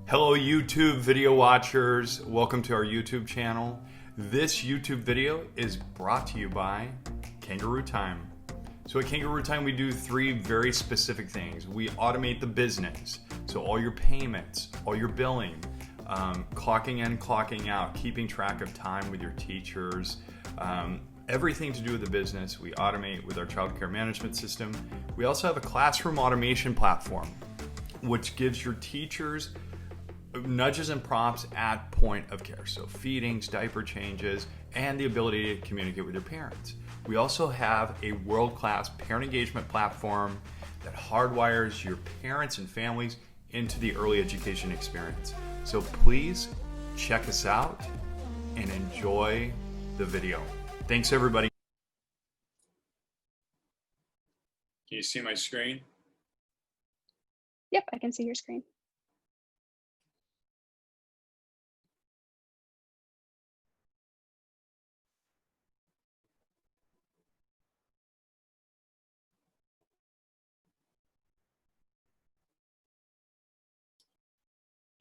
Hello YouTube video watchers, welcome to our YouTube channel. This YouTube video is brought to you by Kangaroo Time. So at Kangaroo Time we do three very specific things. We automate the business, so all your payments, all your billing, clocking in, clocking out, keeping track of time with your teachers, everything to do with the business we automate with our child care management system. We also have a classroom automation platform which gives your teachers nudges and prompts at point of care. So feedings, diaper changes, and the ability to communicate with your parents. We also have a world-class parent engagement platform that hardwires your parents and families into the early education experience. So please check us out and enjoy the video. Thanks everybody. Can you see my screen? Yep, I can see your screen.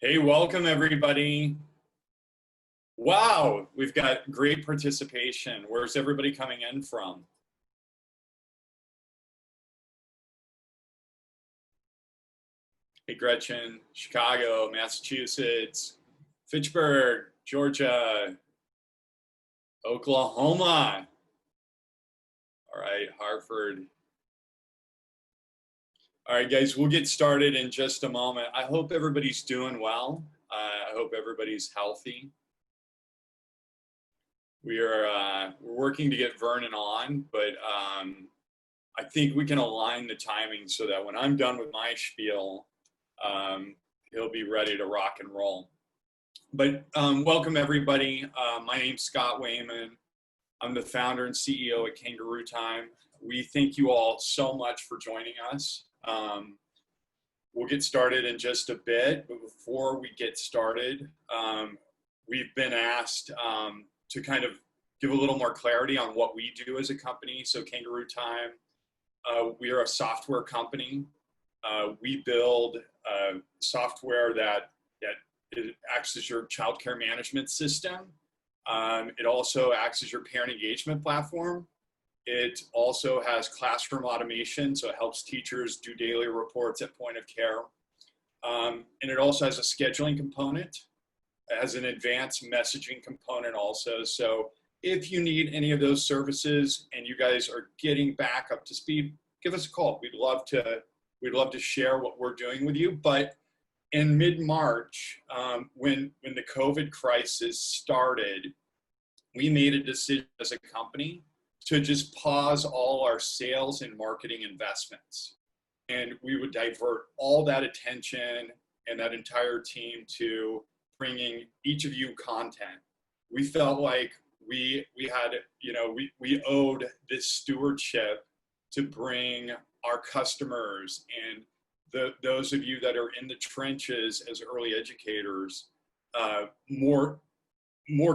Hey, welcome everybody. Wow, we've got great participation. Where's everybody coming in from? Hey, Gretchen, Chicago, Massachusetts, Fitchburg, Georgia, Oklahoma. All right, Hartford. All right, guys, we'll get started in just a moment. I hope everybody's doing well. I hope everybody's healthy. We're working to get Vernon on, but I think we can align the timing so that when I'm done with my spiel, he'll be ready to rock and roll. But welcome everybody. My name's Scott Wayman. I'm the founder and CEO at Kangaroo Time. We thank you all so much for joining us. We'll get started in just a bit, but before we get started, we've been asked to kind of give a little more clarity on what we do as a company. So Kangaroo Time, we are a software company. We build software that acts as your child care management system. It also acts as your parent engagement platform. It also has classroom automation, so it helps teachers do daily reports at point of care. And it also has a scheduling component. It has an advanced messaging component also. So if you need any of those services and you guys are getting back up to speed, give us a call. We'd love to share what we're doing with you. But in mid-March, when the COVID crisis started, we made a decision as a company to just pause all our sales and marketing investments. And we would divert all that attention and that entire team to bringing each of you content. We felt like we had, we owed this stewardship to bring our customers and those of you that are in the trenches as early educators, more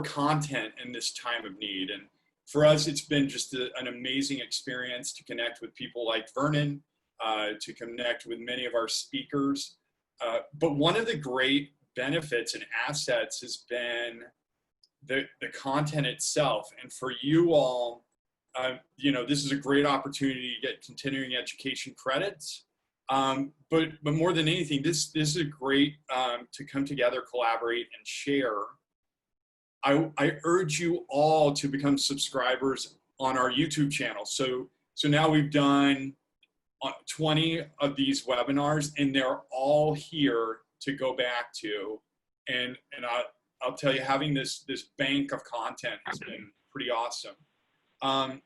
content in this time of need. And for us, it's been just an amazing experience to connect with people like Vernon, to connect with many of our speakers. But one of the great benefits and assets has been the content itself. And for you all, this is a great opportunity to get continuing education credits. But more than anything, this is a great to come together, collaborate, and share. I urge you all to become subscribers on our YouTube channel. So now we've done 20 of these webinars, and they're all here to go back to. And I'll tell you, having this bank of content has been pretty awesome. I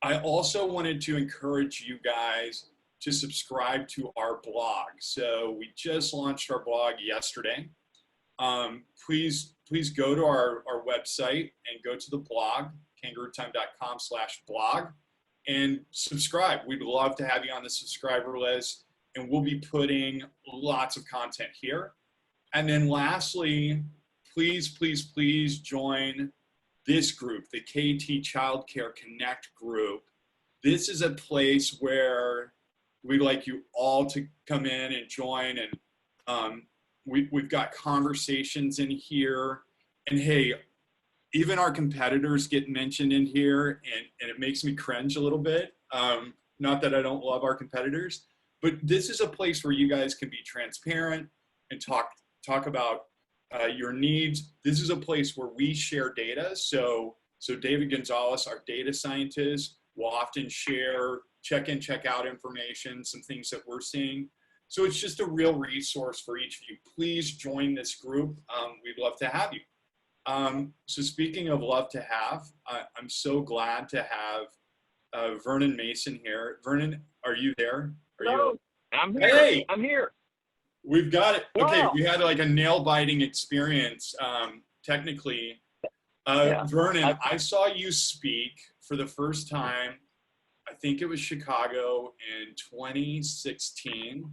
also wanted to encourage you guys to subscribe to our blog. So we just launched our blog yesterday. Please go to our website and go to the blog, kangarootime.com/blog, and subscribe. We'd love to have you on the subscriber list, and we'll be putting lots of content here. And then lastly, please join this group, the KT Childcare Connect group. This is a place where we'd like you all to come in and join and We've got conversations in here, and hey, even our competitors get mentioned in here, and it makes me cringe a little bit. Not that I don't love our competitors, but this is a place where you guys can be transparent and talk about your needs. This is a place where we share data. So David Gonzalez, our data scientist, will often share check-in, check-out information, some things that we're seeing. So it's just a real resource for each of you. Please join this group. We'd love to have you. So speaking of love to have, I'm so glad to have Vernon Mason here. Vernon, are you there? Hello. I'm here. Hey, I'm here. We've got it. Okay, Wow. we had like a nail-biting experience, technically. Yeah. Vernon, I saw you speak for the first time, I think it was Chicago in 2016.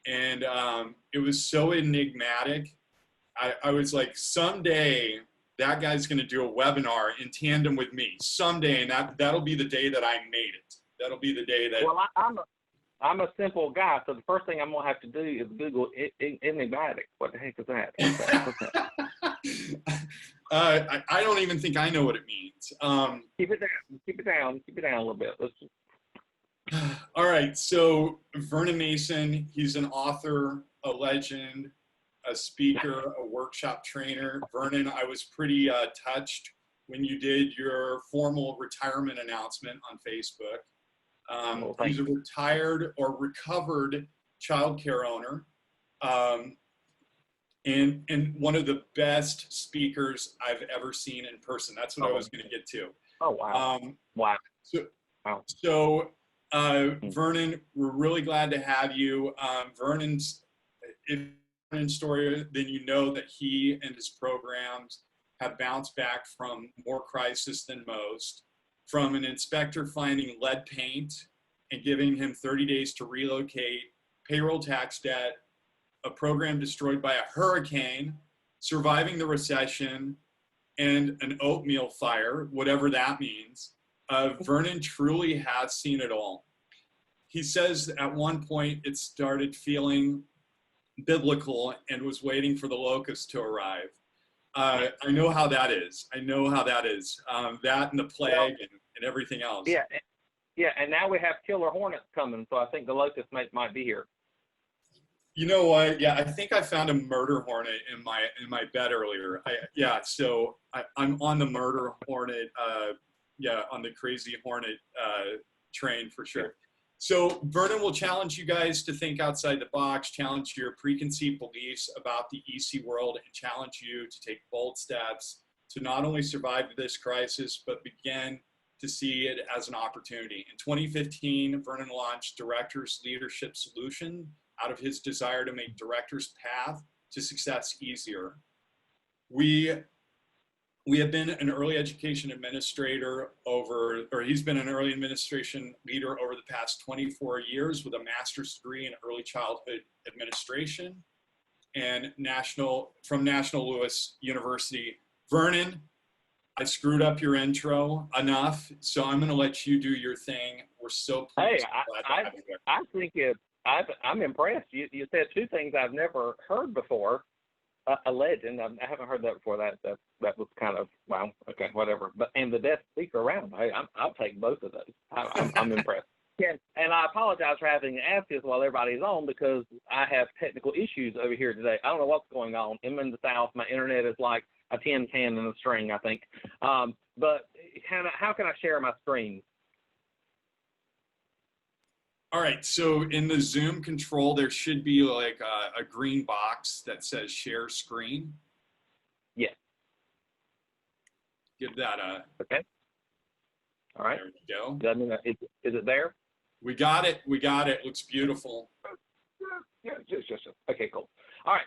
And it was so enigmatic. I was like, someday that guy's going to do a webinar in tandem with me someday, and that'll be the day that I made it. That'll be the day that. Well, I'm a simple guy, so the first thing I'm gonna have to do is Google enigmatic. What the heck is that? I don't even think I know what it means. Keep it down a little bit. Let's just... All right, so Vernon Mason, he's an author, a legend, a speaker, a workshop trainer. Vernon, I was pretty touched when you did your formal retirement announcement on Facebook. He's a retired or recovered child care owner, and one of the best speakers I've ever seen in person. That's what I was going to get to. Oh, wow. Wow. So Vernon, we're really glad to have you. Vernon's story, then you know that he and his programs have bounced back from more crisis than most, from an inspector finding lead paint and giving him 30 days to relocate, payroll tax debt, a program destroyed by a hurricane, surviving the recession, and an oatmeal fire, whatever that means. Vernon truly has seen it all. He says at one point it started feeling biblical and was waiting for the locust to arrive. I know how that is. I know how that is. That and the plague and everything else. Yeah, and now we have killer hornets coming, so I think the locust might be here. You know what? Yeah, I think I found a murder hornet in my bed earlier. So I'm on the murder hornet. On the crazy hornet train for sure. So Vernon will challenge you guys to think outside the box, challenge your preconceived beliefs about the EC world, and challenge you to take bold steps to not only survive this crisis, but begin to see it as an opportunity. In 2015, Vernon launched Directors Leadership Solution out of his desire to make directors' path to success easier. We have been an early education administrator he's been an early administration leader over the past 24 years with a master's degree in early childhood administration and from National Louis University. Vernon, I screwed up your intro enough, so I'm going to let you do your thing. We're so pleased. I think I'm impressed. You said two things I've never heard before. A legend. I haven't heard that before. That was kind of wow. Okay, whatever. And the best speaker around. Hey, I'll take both of those. I'm impressed. Yeah, and I apologize for having to ask this while everybody's on because I have technical issues over here today. I don't know what's going on. I'm in the South. My internet is like a tin can in a string, I think. But how can I share my screen? All right, so in the Zoom control, there should be like a green box that says share screen. Yes. Give that a. Okay. All right. There we go. Does that mean is it there? We got it. It looks beautiful. Yeah, just. Okay, cool. All right.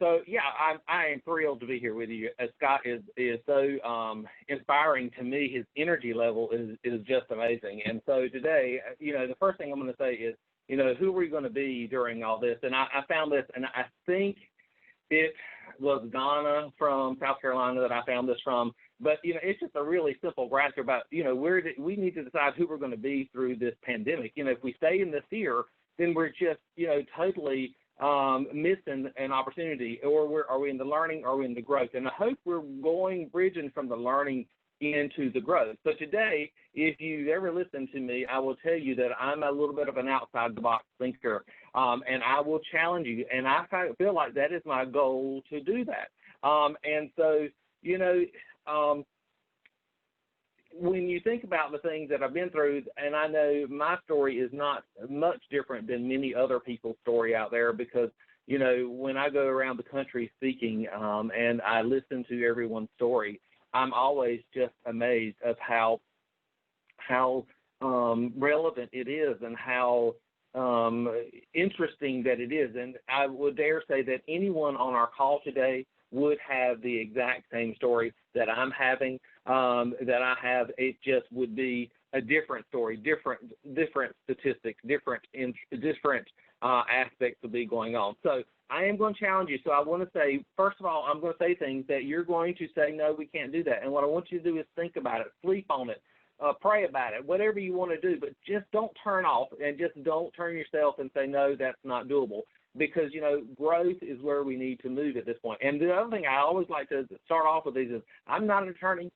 So yeah, I am thrilled to be here with you. Scott is so inspiring to me. His energy level is just amazing. And so today, the first thing I'm going to say is, who are we going to be during all this? And I found this, and I think it was Donna from South Carolina that I found this from. But it's just a really simple grasp about we need to decide who we're going to be through this pandemic. If we stay in this fear, then we're just totally missing an opportunity, or are we in the learning, or are we in the growth? And I hope we're bridging from the learning into the growth. So today, if you ever listen to me, I will tell you that I'm a little bit of an outside-the-box thinker, and I will challenge you, and I feel like that is my goal to do that. And so, when you think about the things that I've been through, and I know my story is not much different than many other people's story out there, because, when I go around the country speaking and I listen to everyone's story, I'm always just amazed of how relevant it is and how interesting that it is. And I would dare say that anyone on our call today would have the exact same story that I'm having, that I have. It just would be a different story, different statistics, different aspects will be going on. So I am going to challenge you. So I want to say, first of all, I'm going to say things that you're going to say, no, we can't do that. And what I want you to do is think about it, sleep on it, pray about it, whatever you want to do, but just don't turn off and just don't turn yourself and say, no, that's not doable. Because, growth is where we need to move at this point. And the other thing I always like to start off with is I'm not an attorney.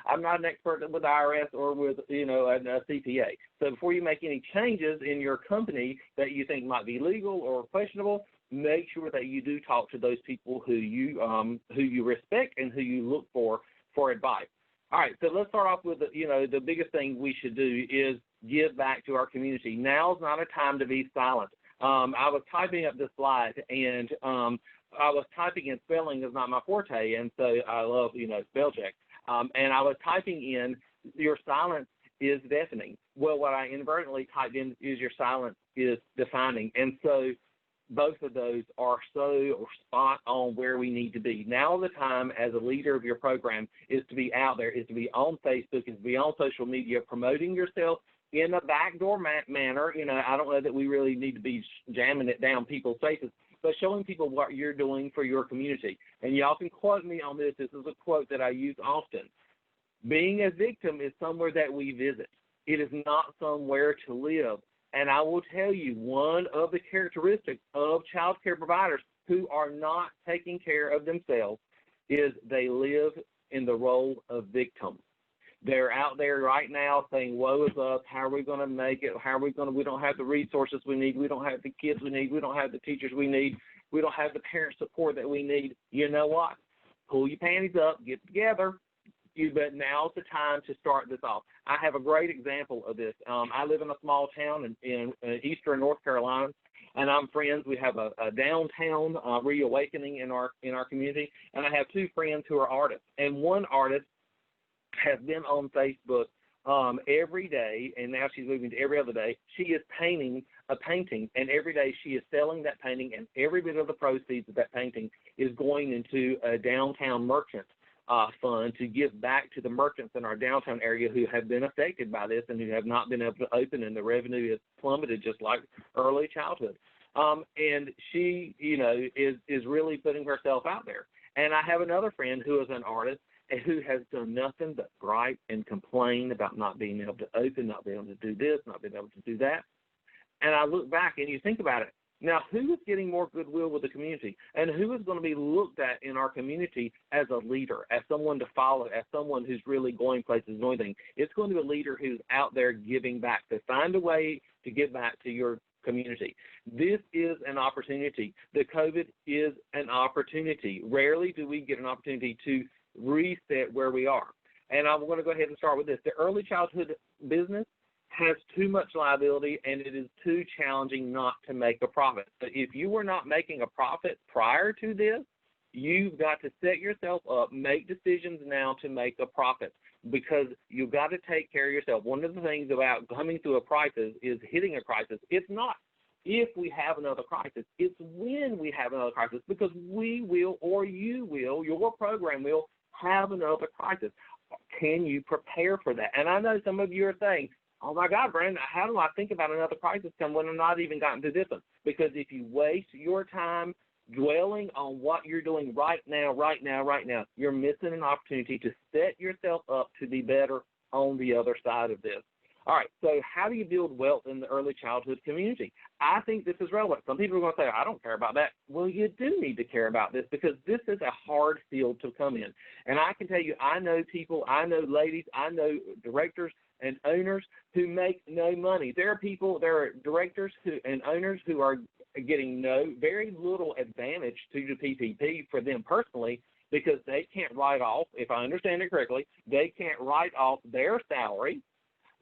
I'm not an expert with the IRS or with, a CPA. So before you make any changes in your company that you think might be legal or questionable, make sure that you do talk to those people who you respect and who you look for advice. All right, so let's start off with, the biggest thing we should do is give back to our community. Now's not a time to be silent. I was typing up this slide, and I was typing in. Spelling is not my forte, and so I love, spell check. And I was typing in, your silence is deafening. Well, what I inadvertently typed in is your silence is defining. And so both of those are so spot on where we need to be. Now the time as a leader of your program is to be out there, is to be on Facebook, is to be on social media, promoting yourself in a backdoor manner. I don't know that we really need to be jamming it down people's faces, but showing people what you're doing for your community. And y'all can quote me on this. This is a quote that I use often. Being a victim is somewhere that we visit. It is not somewhere to live. And I will tell you, one of the characteristics of child care providers who are not taking care of themselves is they live in the role of victim. They're out there right now saying, woe is us, how are we going to make it? We don't have the resources we need. We don't have the kids we need. We don't have the teachers we need. We don't have the parent support that we need. You know what? Pull your panties up, get together. But now's the time to start this off. I have a great example of this. I live in a small town in eastern North Carolina, and I'm friends. We have a downtown reawakening in our community, and I have two friends who are artists. And one artist has been on Facebook every day, and now she's moving to every other day. She is painting a painting, and every day she is selling that painting, and every bit of the proceeds of that painting is going into a downtown merchant fund to give back to the merchants in our downtown area who have been affected by this and who have not been able to open, and the revenue has plummeted just like early childhood. And she, is really putting herself out there. And I have another friend who is an artist and who has done nothing but gripe and complain about not being able to open, not being able to do this, not being able to do that. And I look back and you think about it. Now, who is getting more goodwill with the community, and who is going to be looked at in our community as a leader, as someone to follow, as someone who's really going places, doing things? It's going to be a leader who's out there giving back. So find a way to give back to your community. This is an opportunity. The COVID is an opportunity. Rarely do we get an opportunity to reset where we are. And I'm going to go ahead and start with this. The early childhood business has too much liability, and it is too challenging not to make a profit. But if you were not making a profit prior to this, you've got to set yourself up, make decisions now to make a profit, because you've got to take care of yourself. One of the things about coming through a crisis is hitting a crisis. It's not if we have another crisis, it's when we have another crisis, because we will, or you will, your program will have another crisis. Can you prepare for that? And I know some of you are saying, oh, my God, Brandon, how do I think about another crisis come when I'm not even gotten to this one? Because if you waste your time dwelling on what you're doing right now, you're missing an opportunity to set yourself up to be better on the other side of this. All right, so how do you build wealth in the early childhood community? I think this is relevant. Some people are going to say, I don't care about that. Well, you do need to care about this because this is a hard field to come in. And I can tell you, I know people, I know ladies, I know directors and owners who make no money. There are directors and owners who are getting very little advantage to the PPP for them personally because they can't write off, if I understand it correctly, they can't write off their salary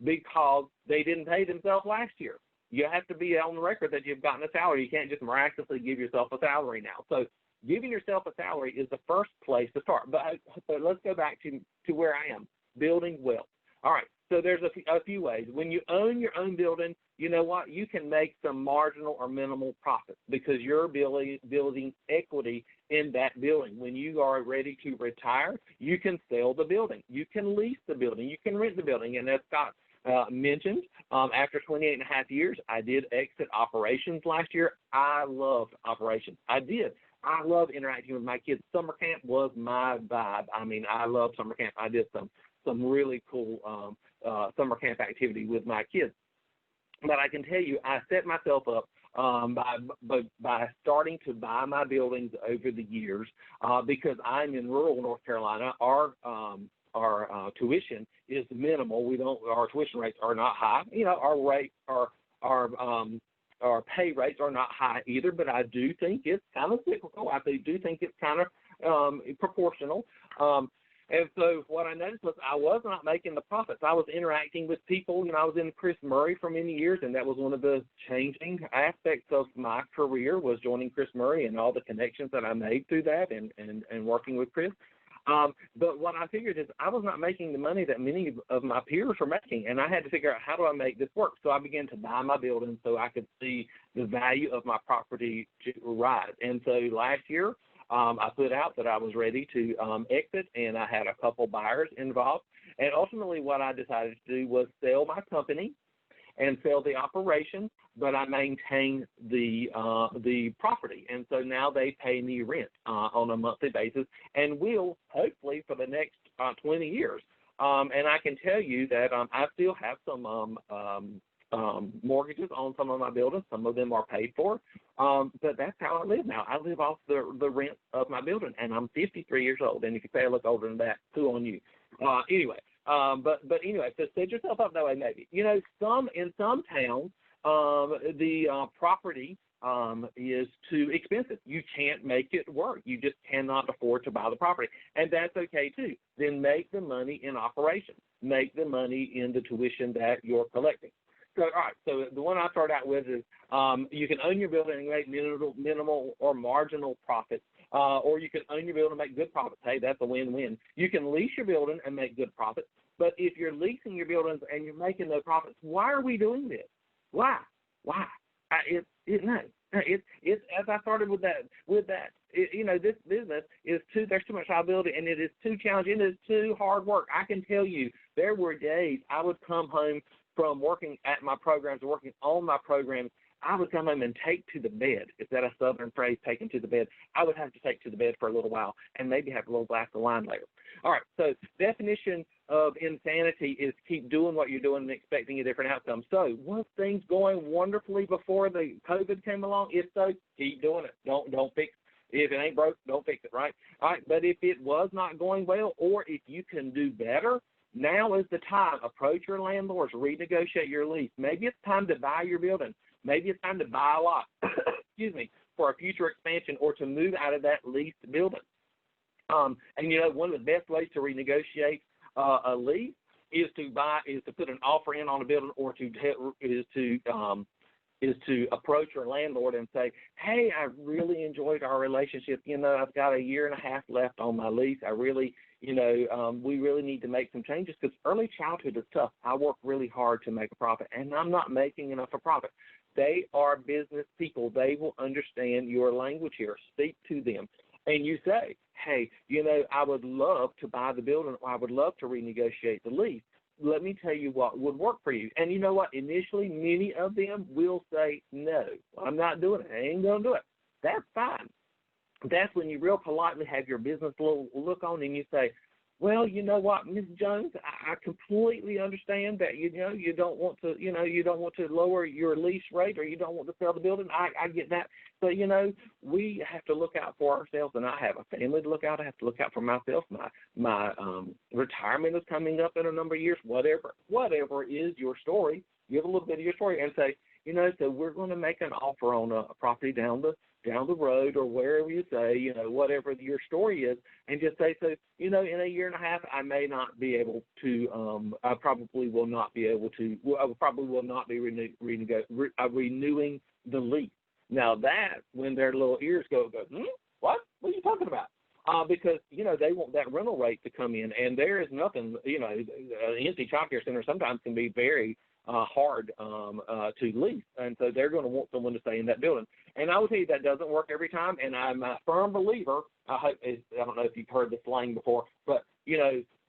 because they didn't pay themselves last year. You have to be on the record that you've gotten a salary. You can't just miraculously give yourself a salary now. So giving yourself a salary is the first place to start. But let's go back to where I am, building wealth. All right, so there's a few ways. When you own your own building, you know what? You can make some marginal or minimal profits because you're building equity in that building. When you are ready to retire, you can sell the building. You can lease the building. You can rent the building. And as Scott mentioned, after 28 and a half years, I did exit operations last year. I loved operations. I did. I love interacting with my kids. Summer camp was my vibe. I mean, I love summer camp. I did some really cool summer camp activity with my kids. But I can tell you, I set myself up by starting to buy my buildings over the years because I'm in rural North Carolina. Our tuition is minimal. Our tuition rates are not high. You know, our pay rates are not high either. But I do think it's kind of cyclical. I do think it's kind of proportional. And so what I noticed was I was not making the profits. I was interacting with people. You know, I was in Chris Murray for many years, and that was one of the changing aspects of my career was joining Chris Murray and all the connections that I made through that and working with Chris. But what I figured is I was not making the money that many of my peers were making, and I had to figure out how do I make this work. So I began to buy my building so I could see the value of my property to rise. And so last year, I put out that I was ready to exit, and I had a couple buyers involved. And ultimately what I decided to do was sell my company and sell the operation, but I maintain the property. And so now they pay me rent on a monthly basis and will hopefully for the next 20 years. And I can tell you that I still have some mortgages on some of my buildings. Some of them are paid for, but that's how I live now. I live off the rent of my building, and I'm 53 years old. And if you say I look older than that, who on you? But anyway, so set yourself up that way. Maybe in some towns the property is too expensive. You can't make it work. You just cannot afford to buy the property, and that's okay too. Then make the money in operations. Make the money in the tuition that you're collecting. So, all right, so the one I start out with is you can own your building and make minimal or marginal profits, or you can own your building and make good profits. Hey, that's a win-win. You can lease your building and make good profits, but if you're leasing your buildings and you're making no profits, why are we doing this? Why? It's as I started with that. This business is there's too much liability, and it is too challenging. It is too hard work. I can tell you there were days I would come home from working at my programs, working on my programs, I would come home and take to the bed. Is that a Southern phrase, taking to the bed? I would have to take to the bed for a little while and maybe have a little glass of wine later. All right, so definition of insanity is keep doing what you're doing and expecting a different outcome. So was things going wonderfully before the COVID came along? If so, keep doing it. Don't fix it. If it ain't broke, don't fix it, right? All right, but if it was not going well or if you can do better, now is the time. Approach your landlords, renegotiate your lease. Maybe it's time to buy your building. Maybe it's time to buy a lot, for a future expansion or to move out of that leased building. And one of the best ways to renegotiate a lease is to put an offer in on a building, or is to approach your landlord and say, hey, I really enjoyed our relationship. I've got a year and a half left on my lease. I really, we really need to make some changes because early childhood is tough. I work really hard to make a profit, and I'm not making enough of a profit. They are business people. They will understand your language here. Speak to them. And you say, hey, I would love to buy the building, or I would love to renegotiate the lease. Let me tell you what would work for you. And you know what? Initially, many of them will say, no, I'm not doing it. I ain't going to do it. That's fine. That's when you real politely have your business look on and you say, well, you know what, Ms. Jones, I completely understand that, you don't want to, you don't want to lower your lease rate or you don't want to sell the building. I get that. But, we have to look out for ourselves, and I have a family to look out. I have to look out for myself. My retirement is coming up in a number of years, whatever is your story. Give a little bit of your story and say, so we're going to make an offer on a property down the road or wherever you say, whatever your story is, and just say, so, in a year and a half, I may not be able to, I probably will not be renewing the lease. Now that, when their little ears go, what? What are you talking about? Because, they want that rental rate to come in, and there is nothing, an empty child care center sometimes can be very hard to lease, and so they're going to want someone to stay in that building. And I will tell you that doesn't work every time, and I'm a firm believer, I don't know if you've heard the slang before, but,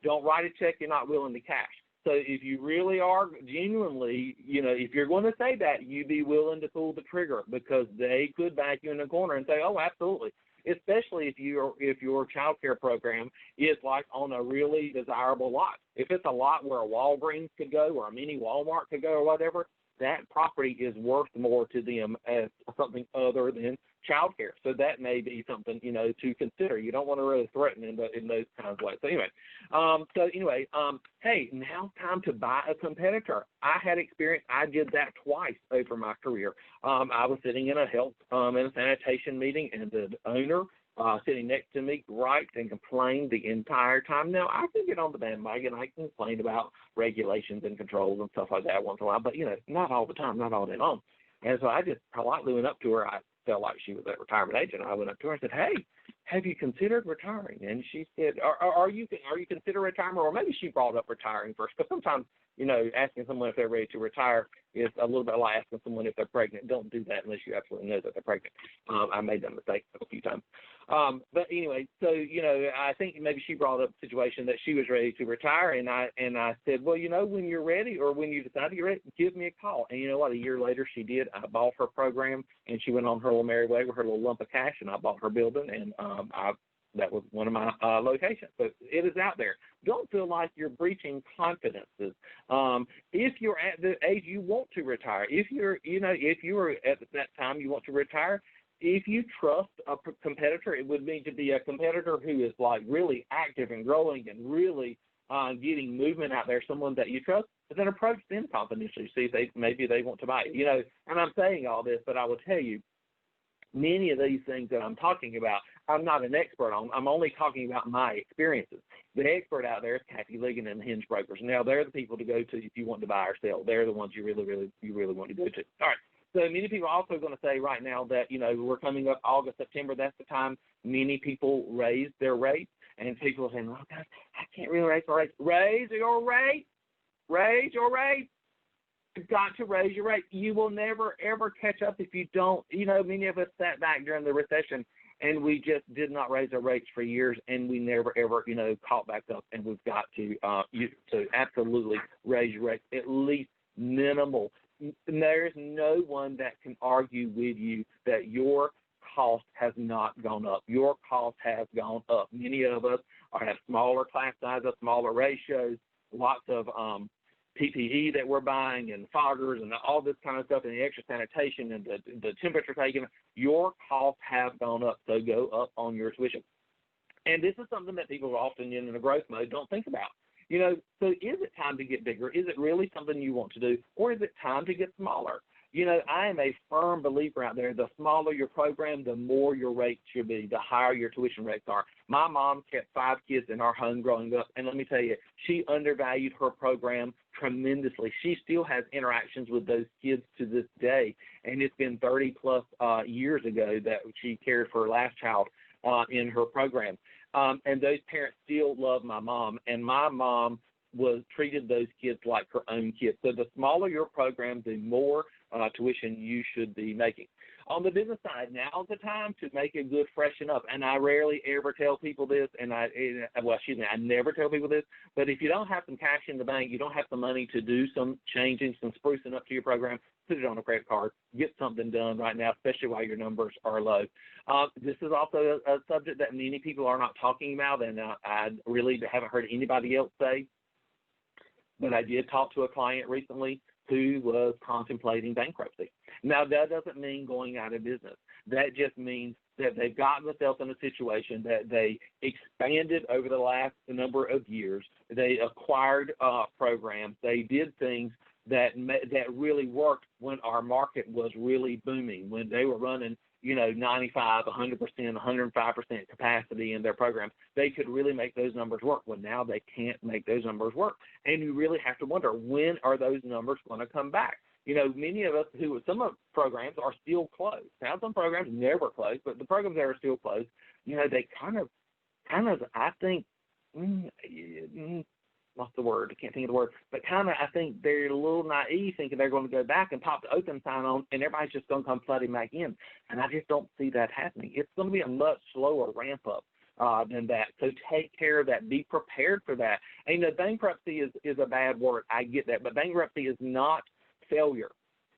don't write a check you're not willing to cash. So if you really are genuinely, if you're going to say that, you be willing to pull the trigger, because they could back you in the corner and say, oh, absolutely. Especially if your child care program is like on a really desirable lot. If it's a lot where a Walgreens could go or a mini Walmart could go or whatever, that property is worth more to them as something other than child care. So that may be something, to consider. You don't want to really threaten in those kinds of ways. So anyway, hey, now time to buy a competitor. I had experience. I did that twice over my career. I was sitting in a health and a sanitation meeting, and the owner sitting next to me griped and complained the entire time. Now, I can get on the bandwagon. I can complain about regulations and controls and stuff like that once in a while, but, not all the time, not all day long. And so I just politely went up to her. I felt like she was a retirement agent. I went up to her and said, hey, have you considered retiring? And she said, are you considering retirement? Or maybe she brought up retiring first, because sometimes, asking someone if they're ready to retire is a little bit like asking someone if they're pregnant. Don't do that unless you absolutely know that they're pregnant. I made that mistake a few times. But anyway, so, I think maybe she brought up a situation that she was ready to retire, and I said, well, when you're ready or when you decide you're ready, give me a call. And you know what? A year later she did. I bought her program, and she went on her little merry way with her little lump of cash, and I bought her building, and that was one of my locations. So it is out there. Don't feel like you're breaching confidences. If you're at the age you want to retire, if you're at that time you want to retire, if you trust a competitor, it would need to be a competitor who is like really active and growing and really getting movement out there, someone that you trust, but then approach them confidentially, see if maybe they want to buy it. And I'm saying all this, but I will tell you, many of these things that I'm talking about, I'm not an expert on. I'm only talking about my experiences. The expert out there is Kathy Ligon and the Hinge Brokers. Now, they're the people to go to if you want to buy or sell. They're the ones you really want to go to. All right. So many people are also going to say right now that, we're coming up August, September. That's the time many people raise their rates. And people are saying, oh, God, I can't really raise my rates. Raise your rate. Raise your rate. You've got to raise your rate. You will never, ever catch up if you don't. Many of us sat back during the recession, and we just did not raise our rates for years, and we never, ever, caught back up. And we've got to absolutely raise your rates, at least minimal. There is no one that can argue with you that your cost has not gone up. Your cost has gone up. Many of us have smaller class sizes, smaller ratios, lots of PPE that we're buying and foggers and all this kind of stuff, and the extra sanitation and the temperature taking. Your costs have gone up, so go up on your tuition. And this is something that people are often in a growth mode don't think about. So is it time to get bigger? Is it really something you want to do? Or is it time to get smaller? I am a firm believer out there, the smaller your program, the more your rates should be, the higher your tuition rates are. My mom kept 5 kids in our home growing up, and let me tell you, she undervalued her program tremendously. She still has interactions with those kids to this day, and it's been 30-plus years ago that she cared for her last child in her program. And those parents still love my mom, and my mom treated those kids like her own kids. So the smaller your program, the more tuition you should be making. On the business side, now's the time to make a good freshen up. And I rarely ever tell people this, I never tell people this, but if you don't have some cash in the bank, you don't have some money to do some changing, some sprucing up to your program, put it on a credit card, get something done right now, especially while your numbers are low. This is also a subject that many people are not talking about, and I really haven't heard anybody else say, but I did talk to a client recently who was contemplating bankruptcy. Now, that doesn't mean going out of business. That just means that they've gotten themselves in a situation that they expanded over the last number of years. They acquired programs. They did things that really worked when our market was really booming, when they were running 95, 100%, 105% capacity in their programs. They could really make those numbers work. Well, now they can't make those numbers work. And you really have to wonder, when are those numbers going to come back? Many of us some of programs are still closed. Now, some programs never closed, but the programs that are still closed, they kind of, I think, what's the word? I can't think of the word, but I think they're a little naive, thinking they're going to go back and pop the open sign on, and everybody's just going to come flooding back in. And I just don't see that happening. It's going to be a much slower ramp up than that. So take care of that. Be prepared for that. And bankruptcy is a bad word. I get that, but bankruptcy is not failure.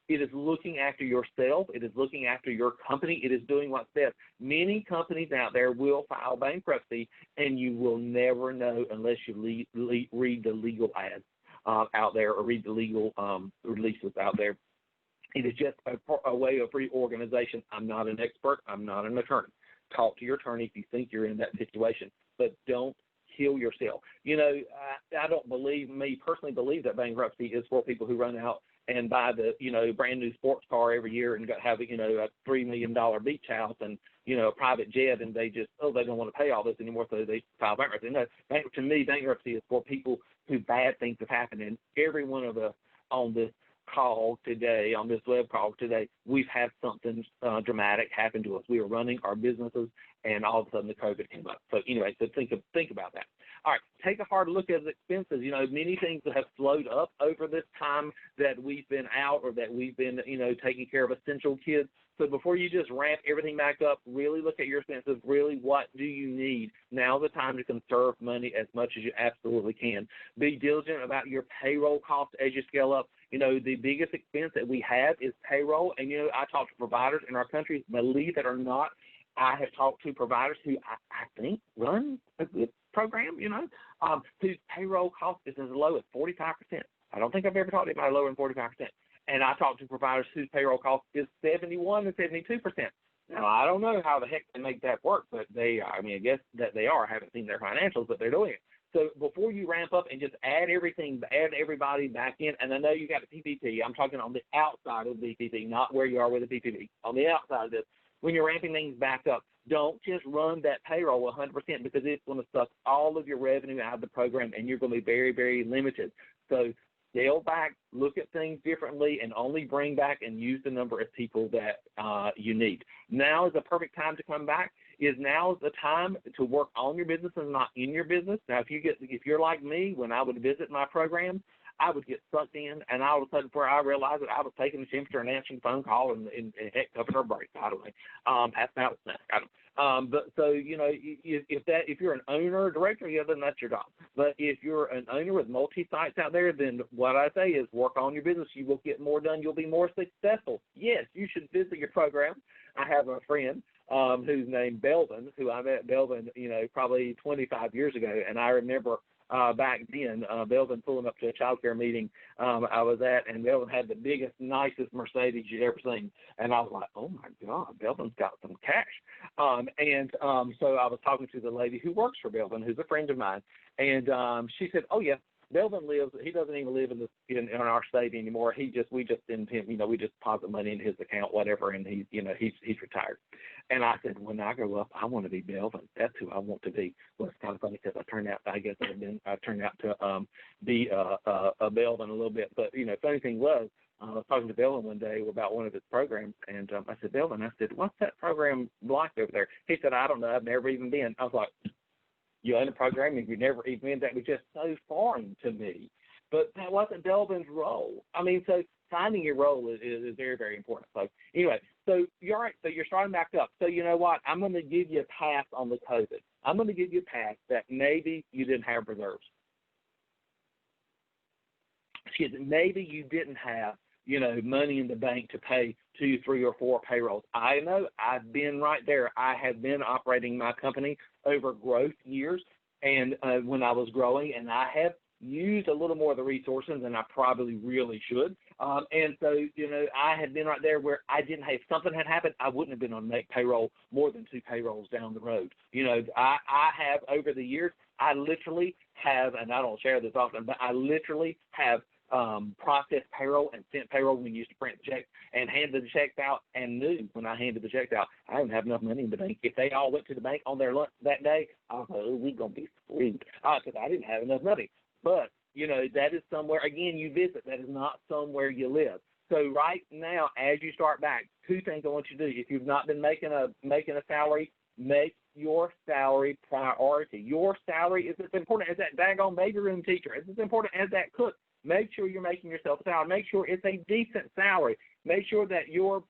It is looking after yourself. It is looking after your company. It is doing what's best. Many companies out there will file bankruptcy, and you will never know unless you read the legal ads out there or read the legal releases out there. It is just a way of reorganization. I'm not an expert. I'm not an attorney. Talk to your attorney if you think you're in that situation, but don't kill yourself. I don't personally believe that bankruptcy is for people who run out and buy the, brand new sports car every year and have, a $3 million beach house and, a private jet, and they just, they don't want to pay all this anymore, so they file bankruptcy. No, to me, bankruptcy is for people who bad things have happened. And every one of us on this call today, on this web call today, we've had something dramatic happen to us. We were running our businesses, and all of a sudden the COVID came up. So anyway, so think about that. All right, take a hard look at the expenses. Many things that have slowed up over this time that we've been out, or that we've been, taking care of essential kids. So before you just ramp everything back up, really look at your expenses. Really, what do you need? Now's the time to conserve money as much as you absolutely can. Be diligent about your payroll costs as you scale up. The biggest expense that we have is payroll. And, I talk to providers in our country, believe it or not, I have talked to providers who I think run a good program, whose payroll cost is as low as 45%. I don't think I've ever talked to anybody lower than 45%. And I talked to providers whose payroll cost is 71 to 72%. Now, I don't know how the heck they make that work, but I guess that they are. I haven't seen their financials, but they're doing it. So before you ramp up and just add everybody back in, and I know you got the PPP. I'm talking on the outside of the PPP, not where you are with the PPP. On the outside of this, when you're ramping things back up, don't just run that payroll 100%, because it's going to suck all of your revenue out of the program, and you're going to be very, very limited. So scale back, look at things differently, and only bring back and use the number of people that you need. Now is the perfect time to come back. Now is the time to work on your business and not in your business. Now, if you're like me, when I would visit my program, I would get sucked in, and all of a sudden, before I realized it, I was taking the temperature and answering the phone call and heck, covering her break, by the way. Passing out a snack. But so, if you're an owner or director, then that's your job. But if you're an owner with multi-sites out there, then what I say is work on your business. You will get more done. You'll be more successful. Yes, you should visit your program. I have a friend who's named Belvin, who I met Belvin, probably 25 years ago, and I remember back then, Belvin pulling up to a child care meeting I was at, and Belvin had the biggest, nicest Mercedes you'd ever seen. And I was like, oh, my God, Belvin's got some cash. So I was talking to the lady who works for Belvin, who's a friend of mine, and she said, oh, yeah, Belvin he doesn't even live in our state anymore. We just send him, we just deposit money in his account, whatever, and he's retired. And I said, when I grow up, I want to be Belvin. That's who I want to be. Well, it's kind of funny because I turned out to be a Belvin a little bit. But, funny thing was, I was talking to Belvin one day about one of his programs, and I said, Belvin, what's that program like over there? He said, I don't know. I've never even been. I was like, you're in a program and you've never even been. That was just so foreign to me. But that wasn't Belvin's role. So finding your role is very, very important. So anyway, so you're all right. So you're starting back up. So you know what? I'm going to give you a pass on the COVID. I'm going to give you a pass that maybe you didn't have reserves. Excuse me, maybe you didn't have, money in the bank to pay 2, 3, or 4 payrolls. I know I've been right there. I have been operating my company over growth years, and when I was growing, and I have used a little more of the resources than I probably really should. And so, I had been right there where I didn't have, if something had happened, I wouldn't have been on make payroll more than 2 payrolls down the road. I have over the years, I literally have, and I don't share this often, but I literally have processed payroll and sent payroll when we used to print checks and handed the checks out, and knew when I handed the checks out, I didn't have enough money in the bank. If they all went to the bank on their lunch that day, I was like, oh, we're going to be screwed because I didn't have enough money. But, that is somewhere, again, you visit. That is not somewhere you live. So right now, as you start back, 2 things I want you to do. If you've not been making a salary, make your salary priority. Your salary is as important as that daggone baby room teacher. It's as important as that cook. Make sure you're making yourself a salary. Make sure it's a decent salary. Make sure that your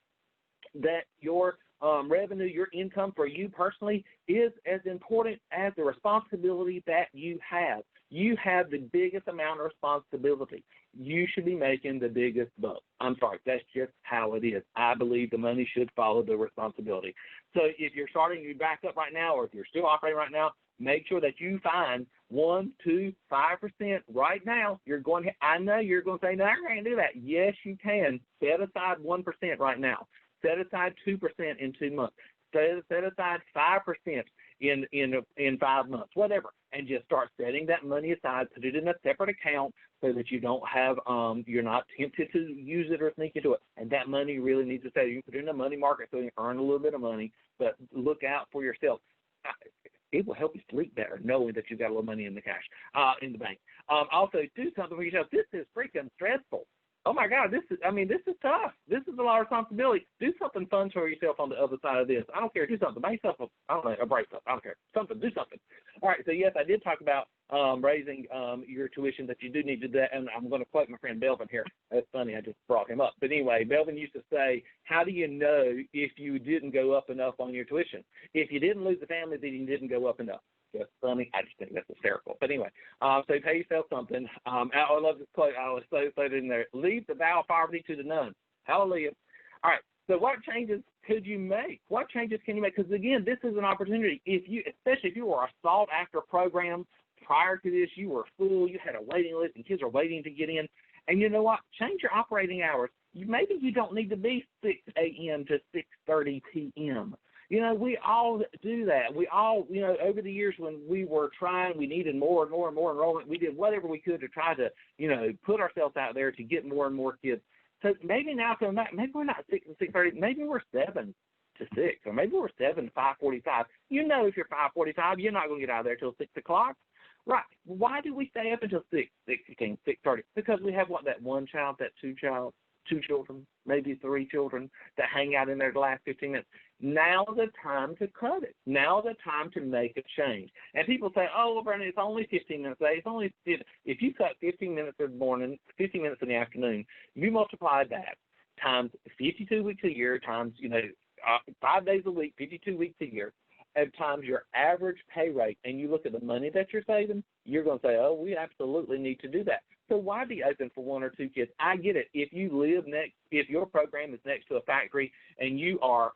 revenue, your income for you personally is as important as the responsibility that you have. You have the biggest amount of responsibility. You should be making the biggest buck. I'm sorry, that's just how it is. I believe the money should follow the responsibility. So if you're starting to back up right now, or if you're still operating right now, make sure that you find 1, 2, 5% right now. I know you're going to say, no, I can't do that. Yes, you can. Set aside 1% right now. Set aside 2% in 2 months. Set aside 5% in 5 months, whatever, and just start setting that money aside. Put it in a separate account so that you don't have, you're not tempted to use it or sneak into it. And that money really needs to stay. You can put it in a money market so you earn a little bit of money, but look out for yourself. It will help you sleep better knowing that you've got a little money in the cash, in the bank. Also, do something for yourself. This is freaking stressful. Oh my God, this is tough. This is a lot of responsibility. Do something fun for yourself on the other side of this. I don't care. Do something. Buy yourself a bracelet. I don't care. Something. Do something. All right. So yes, I did talk about raising your tuition, that you do need to do that. And I'm going to quote my friend Belvin here. That's funny. I just brought him up. But anyway, Belvin used to say, how do you know if you didn't go up enough on your tuition? If you didn't lose the family, then you didn't go up enough. That's funny. I just think that's hysterical. But anyway, so pay yourself something. I love this quote. I always say it in there. Leave the vow of poverty to the nuns. Hallelujah. All right. So what changes could you make? What changes can you make? Because, again, this is an opportunity. Especially if you were a sought-after program prior to this, you were full, you had a waiting list, and kids are waiting to get in. And you know what? Change your operating hours. Maybe you don't need to be 6 a.m. to 6:30 p.m. We all do that. We all, over the years when we were trying, we needed more and more and more enrollment. We did whatever we could to try to, put ourselves out there to get more and more kids. So maybe now, maybe we're not 6 to 6:30. Maybe we're 7 to 6, or maybe we're 7 to 5:45. If you're 5:45, you're not going to get out of there till 6 o'clock. Right. Why do we stay up until 6:30? Because we have that one child, that two children, maybe 3 children that hang out in there the last 15 minutes. Now's the time to cut it. Now's the time to make a change. And people say, oh, well, Vernon, it's only 15 minutes a day. It's only, if you cut 15 minutes in the morning, 15 minutes in the afternoon, you multiply that times 52 weeks a year, times, 5 days a week, 52 weeks a year, at times your average pay rate, and you look at the money that you're saving, you're going to say, oh, we absolutely need to do that. So why be open for 1 or 2 kids? I get it. If your program is next to a factory and you are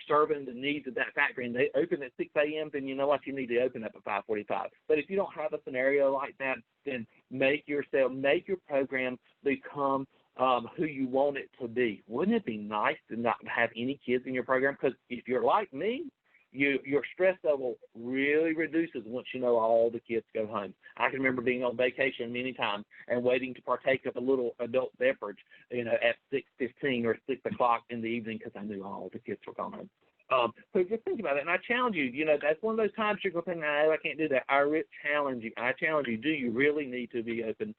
serving the needs of that factory and they open at 6 a.m., then you know what? You need to open up at 5:45. But if you don't have a scenario like that, then make your program become who you want it to be. Wouldn't it be nice to not have any kids in your program? Because if you're like me, your stress level really reduces once you know all the kids go home. I can remember being on vacation many times and waiting to partake of a little adult beverage, at 6:15 or 6 o'clock in the evening because I knew all the kids were gone home. So just think about it, and I challenge you. That's one of those times you're going to think, no, I can't do that. I challenge you. Do you really need to be open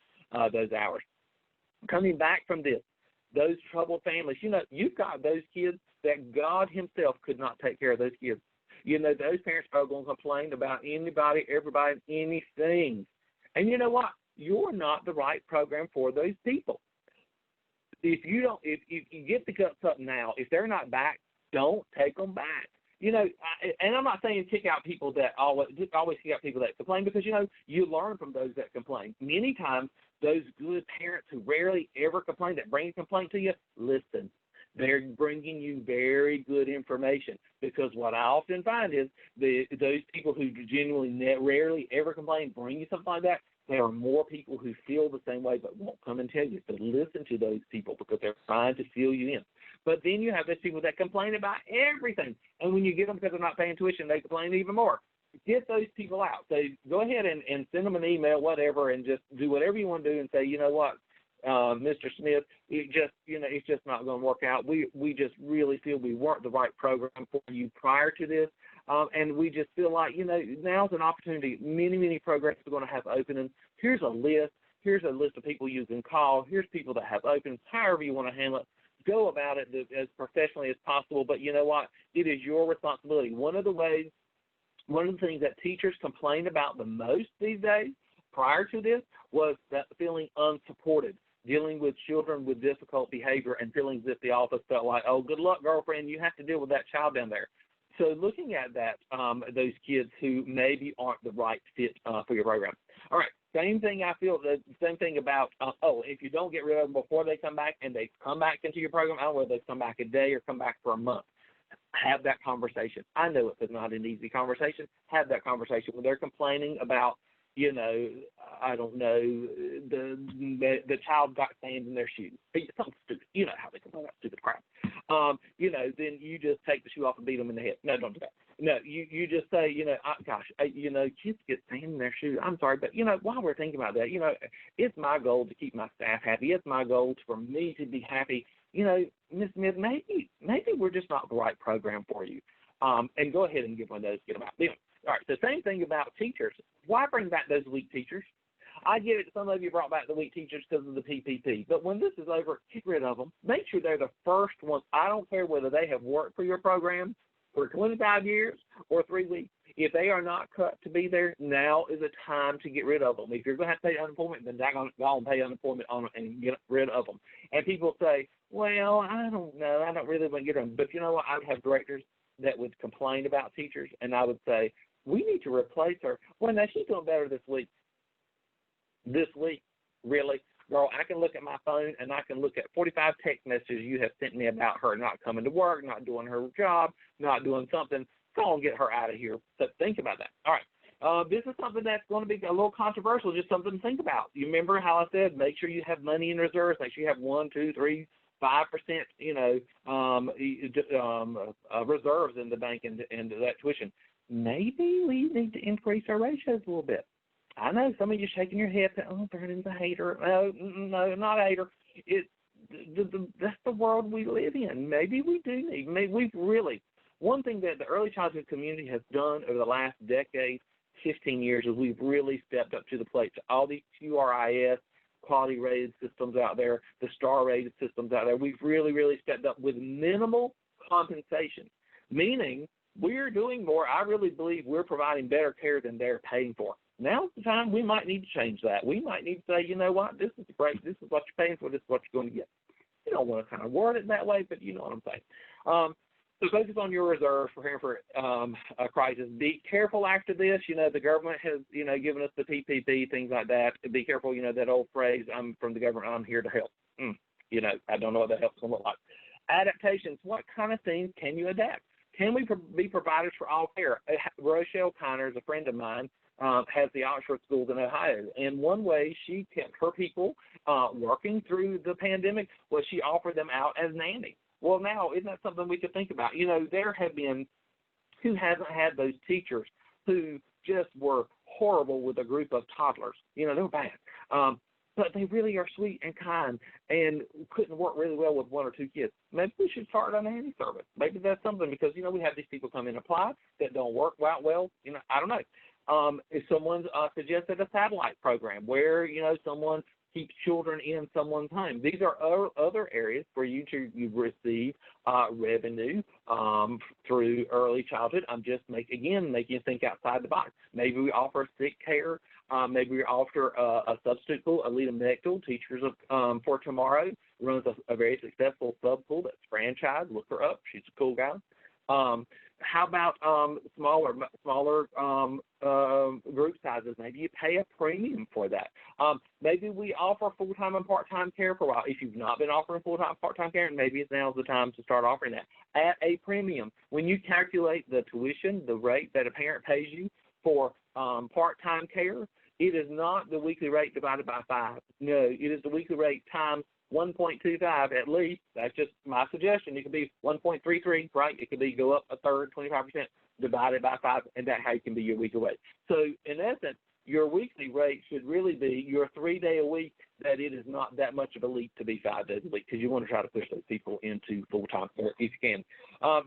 those hours? Coming back from this, those troubled families, you've got those kids that God himself could not take care of those kids. Those parents are going to complain about anybody, everybody, anything. And you know what? You're not the right program for those people. if you get the guts up now, if they're not back, don't take them back. And I'm not saying kick out people that always kick out people that complain, because, you learn from those that complain. Many times, those good parents who rarely ever complain, that bring a complaint to you, listen. They're bringing you very good information, because what I often find is those people who genuinely rarely ever complain bring you something like that. There are more people who feel the same way but won't come and tell you. So listen to those people, because they're trying to fill you in. But then you have those people that complain about everything. And when you get them because they're not paying tuition, they complain even more. Get those people out. So go ahead and send them an email, whatever, and just do whatever you want to do and say, you know what, Mr. Smith, it's just not going to work out. We just really feel we weren't the right program for you prior to this. And we just feel like, now's an opportunity. Many programs are going to have openings. Here's a list. Here's a list of people you can call. Here's people that have openings. However you want to handle it, go about it as professionally as possible. But you know what? It is your responsibility. One of the things that teachers complain about the most these days prior to this was that feeling unsupported, dealing with children with difficult behavior and feeling as if the office felt like, oh, good luck, girlfriend, you have to deal with that child down there. So looking at that, those kids who maybe aren't the right fit for your program. All right, same thing about, if you don't get rid of them before they come back and they come back into your program, I don't know whether they come back a day or come back for a month. Have that conversation. I know it's not an easy conversation. Have that conversation when they're complaining about, I don't know, the child got sand in their shoes. Something stupid. You know how they complain about stupid crap. Then you just take the shoe off and beat them in the head. No, don't do that. No, you just say, kids get sand in their shoes. I'm sorry, but, while we're thinking about that, it's my goal to keep my staff happy. It's my goal for me to be happy. Ms. Smith, maybe we're just not the right program for you. And go ahead and give one of those, get them out. All right, so same thing about teachers. Why bring back those weak teachers? I get it, some of you brought back the weak teachers because of the PPP, but when this is over, get rid of them. Make sure they're the first ones. I don't care whether they have worked for your program for 25 years or 3 weeks. If they are not cut to be there, now is the time to get rid of them. If you're going to have to pay unemployment, then go and pay unemployment on them and get rid of them. And people say, well, I don't know. I don't really want to get them. But you know what? I would have directors that would complain about teachers, and I would say, we need to replace her. Well, now she's doing better this week. This week, really? Girl, I can look at my phone, and I can look at 45 text messages you have sent me about her not coming to work, not doing her job, not doing something. Go and get her out of here. So think about that. All right. This is something that's going to be a little controversial, just something to think about. You remember how I said make sure you have money in reserves, make sure you have 1, 2, 3, 5%, reserves in the bank and that tuition. Maybe we need to increase our ratios a little bit. I know some of you shaking your head, oh, Vernon's a hater. No, not a hater. That's the world we live in. Maybe we do need. One thing that the early childhood community has done over the last decade, 15 years, is we've really stepped up to the plate. All these QRIS, quality rated systems out there, the star rated systems out there, we've really stepped up with minimal compensation, meaning we're doing more. I really believe we're providing better care than they're paying for. Now's the time we might need to change that. We might need to say, you know what, this is great. This is what you're paying for. This is what you're going to get. You don't want to kind of word it that way, but you know what I'm saying. So focus on your reserves for preparing for a crisis. Be careful after this. The government has, given us the PPP, things like that. Be careful, that old phrase, I'm from the government, I'm here to help. I don't know what that help's going to look like. Adaptations, what kind of things can you adapt? Can we be providers for all care? Rochelle Connors, a friend of mine, has the Oxford Schools in Ohio. And one way she kept her people working through the pandemic was she offered them out as nannies. Well, now, isn't that something we could think about? There have been, who hasn't had those teachers who just were horrible with a group of toddlers? They were bad. But they really are sweet and kind and couldn't work really well with 1 or 2 kids. Maybe we should start a nanny service. Maybe that's something because, we have these people come in and apply that don't work out well. I don't know. If someone suggested a satellite program where, someone keeps children in someone's home. These are other areas for you to receive revenue through early childhood. I'm just making you think outside the box. Maybe we offer sick care. Maybe we offer a substitute school. Alita Mechtel, Teachers for Tomorrow, runs a very successful sub-school that's franchised. Look her up. She's a cool guy. How about smaller group sizes? Maybe you pay a premium for that. Maybe we offer full-time and part-time care for a while. If you've not been offering full-time, part-time care, maybe now's the time to start offering that at a premium. When you calculate the tuition, the rate that a parent pays you for part-time care, it is not the weekly rate divided by 5. No, it is the weekly rate times 1.25 at least. That's just my suggestion. It could be 1.33, right? It could be go up a third, 25%, divided by 5, and that's how it can be your weekly rate. So in essence, your weekly rate should really be your 3-day-a-week, that it is not that much of a leap to be 5 days a week, because you want to try to push those people into full-time care if you can.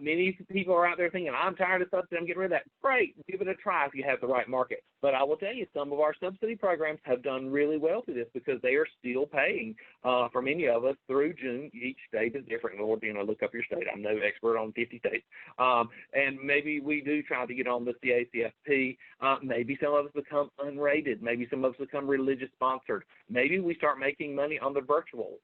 Many people are out there thinking, I'm tired of subsidy, I'm getting rid of that. Great, give it a try if you have the right market. But I will tell you, some of our subsidy programs have done really well through this, because they are still paying for many of us through June. Each state is different. Lord, look up your state. I'm no expert on 50 states. And maybe we do try to get on the CACFP. Maybe some of us become unrated. Maybe some of us become religious sponsored. Maybe we start making money on the virtual.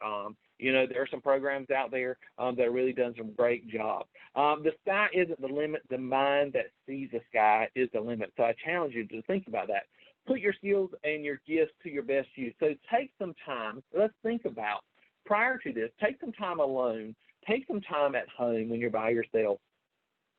There are some programs out there that have really done some great job. The sky isn't the limit. The mind that sees the sky is the limit. So I challenge you to think about that. Put your skills and your gifts to your best use. So take some time. Let's think about, prior to this, take some time alone. Take some time at home when you're by yourself,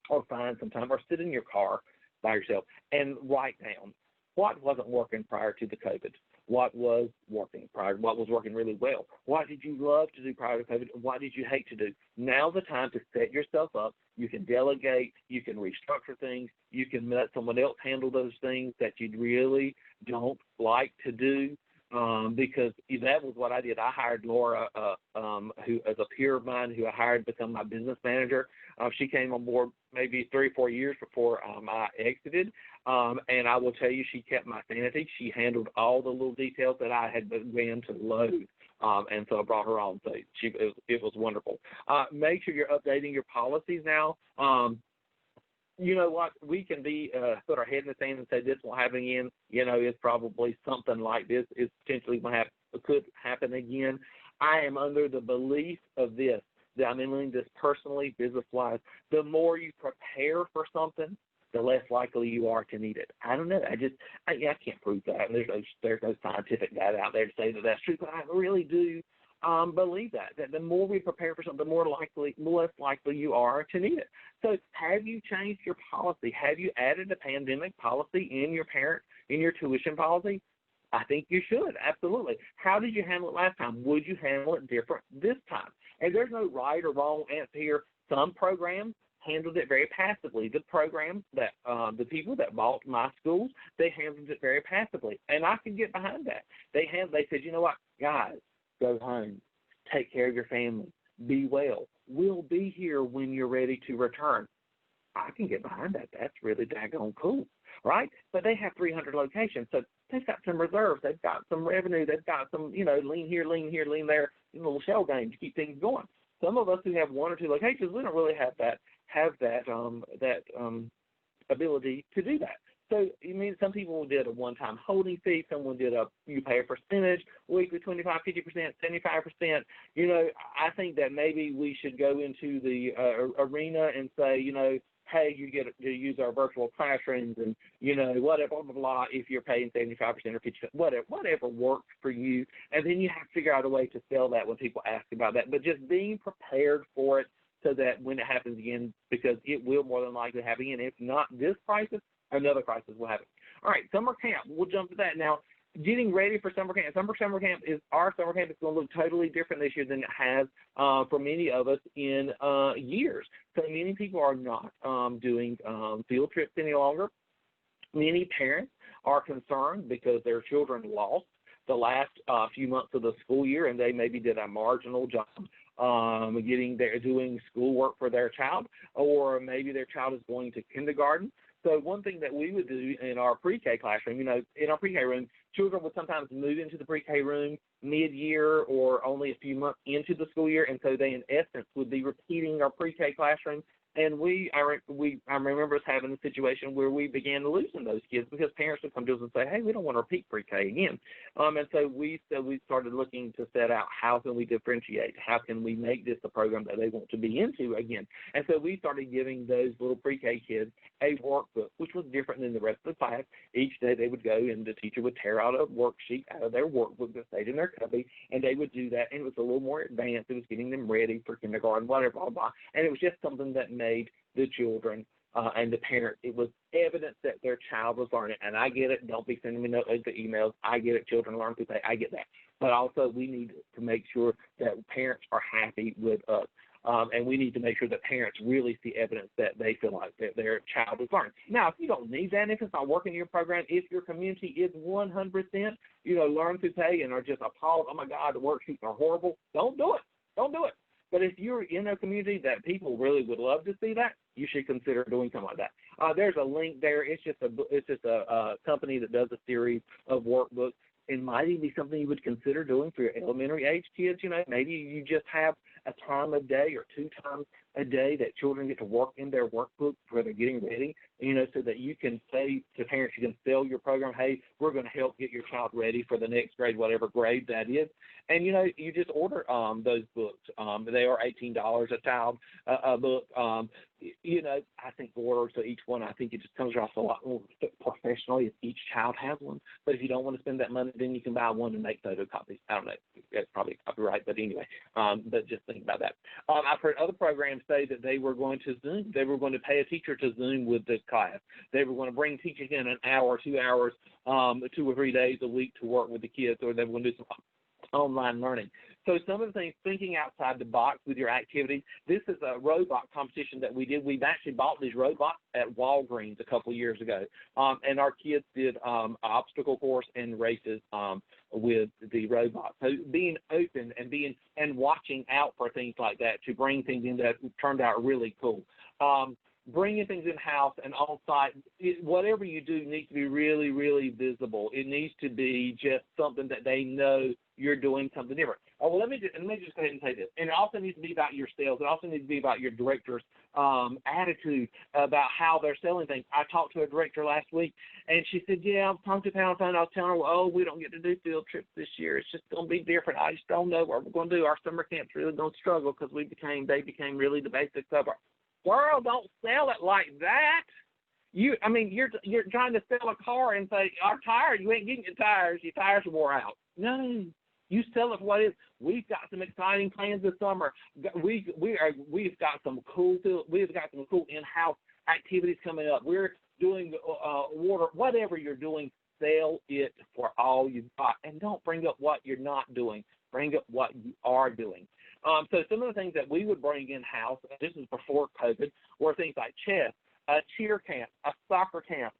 or find some time, or sit in your car by yourself and write down what wasn't working prior to the COVID. What was working prior? What was working really well? What did you love to do prior to COVID? What did you hate to do? Now's the time to set yourself up. You can delegate. You can restructure things. You can let someone else handle those things that you really don't like to do. Because that was what I did. I hired Laura, who as a peer of mine, who I hired to become my business manager. She came on board maybe 3 or 4 years before I exited. And I will tell you, she kept my sanity. She handled all the little details that I had began to loathe. And so I brought her on. So it was wonderful. Make sure you're updating your policies now. You know what? We can put our head in the sand and say this won't happen again. It's probably something like this is potentially could happen again. I am under the belief of this, that I'm doing this personally, business-wise. The more you prepare for something, the less likely you are to need it. I don't know. I can't prove that. And there's no scientific data out there to say that that's true, but I really do believe that the more we prepare for something, the less likely you are to need it. So have you changed your policy? Have you added a pandemic policy in your tuition policy? I think you should, absolutely. How did you handle it last time? Would you handle it different this time? And there's no right or wrong answer here. Some programs handled it very passively. The programs that the people that bought my schools, they handled it very passively, and I can get behind that. They said, you know what, guys, go home, take care of your family, be well. We'll be here when you're ready to return. I can get behind that. That's really daggone cool, right? But they have 300 locations, so they've got some reserves. They've got some revenue. They've got some, lean here, lean there, little shell game to keep things going. Some of us who have 1 or 2 locations, we don't really have that ability to do that. So, some people did a one-time holding fee. Someone did you pay a percentage, weekly 25, 50%, 75%. I think that maybe we should go into the arena and say, hey, you get to use our virtual classrooms and, whatever, blah, blah, blah, if you're paying 75% or 50%, whatever works for you. And then you have to figure out a way to sell that when people ask about that. But just being prepared for it so that when it happens again, because it will more than likely happen again. If not this crisis, another crisis will happen. All right, summer camp. We'll jump to that now. Getting ready for summer camp. Our summer camp is going to look totally different this year than it has for many of us in years. So many people are not doing field trips any longer. Many parents are concerned because their children lost the last few months of the school year, and they maybe did a marginal job doing schoolwork for their child, or maybe their child is going to kindergarten. So one thing that we would do in our pre-K classroom, in our pre-K room, children would sometimes move into the pre-K room mid-year or only a few months into the school year, and so they, in essence, would be repeating our pre-K classroom. And I remember us having a situation where we began losing those kids because parents would come to us and say, hey, we don't want to repeat pre-K again. And so we started looking to set out how can we differentiate, how can we make this a program that they want to be into again. And so we started giving those little pre-K kids a workbook, which was different than the rest of the class. Each day they would go and the teacher would tear out a worksheet out of their workbook that stayed in their cubby, and they would do that. And it was a little more advanced. It was getting them ready for kindergarten, whatever, blah, blah. And it was just something that made the children and the parents, it was evidence that their child was learning. And I get it. Don't be sending me the emails. I get it. Children learn through play. I get that. But also we need to make sure that parents are happy with us. And we need to make sure that parents really see evidence that they feel like that their child is learning. Now, if you don't need that, if it's not working in your program, if your community is 100%, learn through pay and are just appalled, oh, my God, the worksheets are horrible, don't do it. Don't do it. But if you're in a community that people really would love to see that, you should consider doing something like that. There's a link there. It's just a company that does a series of workbooks. It might even be something you would consider doing for your elementary age kids. Maybe you just have a time a day or 2 times a day that children get to work in their workbook where they're getting ready, so that you can say to parents, you can sell your program, hey, we're going to help get your child ready for the next grade, whatever grade that is. And, you just order those books. They are $18 a child, a book. I think the order to each one, I think it just comes across a lot more professionally if each child has one. But if you don't want to spend that money, then you can buy one and make photocopies. I don't know. That's probably copyright, but anyway, but just think about that. I've heard other programs say that they were going to Zoom. They were going to pay a teacher to Zoom with the class. They were going to bring teachers in an hour, 2 hours, 2 or 3 days a week to work with the kids, or they were going to do some online learning. So some of the things, thinking outside the box with your activities. This is a robot competition that we did. We've actually bought these robots at Walgreens a couple of years ago, and our kids did obstacle course and races with the robots. So being open and watching out for things like that to bring things in that turned out really cool. Bringing things in-house and on-site, whatever you do needs to be really, really visible. It needs to be just something that they know you're doing something different. Oh, well, let me just go ahead and say this. And it also needs to be about your sales. It also needs to be about your director's attitude about how they're selling things. I talked to a director last week, and she said, yeah, I'm talking to Pound Fund. I was telling her, well, we don't get to do field trips this year. It's just going to be different. I just don't know what we're going to do. Our summer camp's really going to struggle because they became really the basics of our girl, don't sell it like that. You're trying to sell a car and say, our tire, you ain't getting your tires wore out. No, you sell it for what it is. We've got some exciting plans this summer. We've got some cool in-house activities coming up. We're doing water, whatever you're doing, sell it for all you've got, and don't bring up what you're not doing. Bring up what you are doing. So some of the things that we would bring in-house, this is before COVID, were things like chess, a cheer camp, a soccer camp.